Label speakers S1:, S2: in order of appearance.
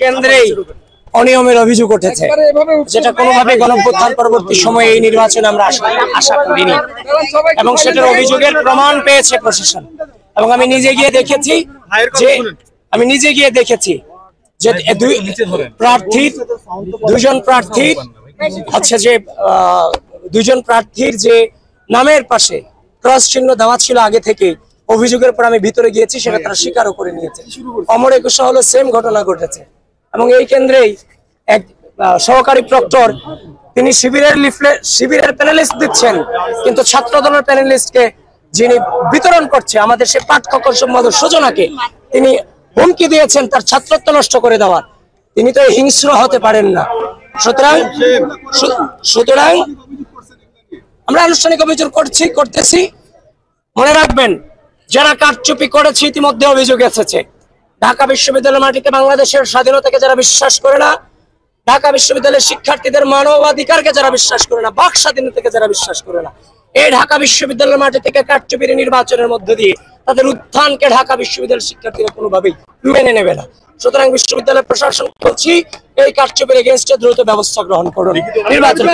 S1: কেন্দ্রেই অনিয়মের অভিযোগ উঠেছে, যেটা কোনোভাবে গণঅভ্যুত্থান পরবর্তী সময়ে এই নির্বাচনে আমরা আশা করিনি, এবং সেটার অভিযোগের প্রমাণ পেয়েছে প্রশাসন। এবং আমি নিজে গিয়ে দেখেছি যে দুজন প্রার্থীর যে নামের পাশে ক্রস চিহ্ন দেওয়া ছিল আগে থেকে, অভিযোগের পর আমি ভিতরে গিয়েছি, সেটা তারা স্বীকারও করে নিয়েছে। অমর একুশে হলো সেম ঘটনা ঘটেছে। এবং এই কেন্দ্রেই এক সহকারী প্রক্টর, তিনি শিবিরের প্যানেলিস্ট দিচ্ছেন, কিন্তু ছাত্র দলের প্যানেলিস্টকে যিনি বিতরণ করছে, আমাদের সে পাঠ্যকর সম্পাদক সুজনাকে, তিনি হুমকি দিয়েছেন তার ছাত্রত্ব নষ্ট করে দেওয়ার। তিনি তো হিংস্র হতে পারেন না। সুতরাং আমরা আনুষ্ঠানিক অভিযোগ করতেছি। মনে রাখবেন, যারা কারচুপি করেছে ইতিমধ্যে অভিযোগ এসেছে। ঢাকা বিশ্ববিদ্যালয়ের মাটিতে বাংলাদেশের স্বাধীনতাকে যারা বিশ্বাস করে না, ঢাকা বিশ্ববিদ্যালয়ের শিক্ষার্থীদের মানবাধিকারকে যারা বিশ্বাস করে না, বাক স্বাধীনতাকে যারা বিশ্বাস করে না, এই ঢাকা বিশ্ববিদ্যালয়ের মাটি থেকে কারচুপির নির্বাচনের মধ্য দিয়ে তাদের উত্থানকে ঢাকা বিশ্ববিদ্যালয়ের শিক্ষার্থীরা কোনোভাবেই মেনে নেবে না। সুতরাং বিশ্ববিদ্যালয় প্রশাসন বলছি, এই কারচুপির এগেইনস্টে দ্রুত ব্যবস্থা গ্রহণ করুন। নির্বাচন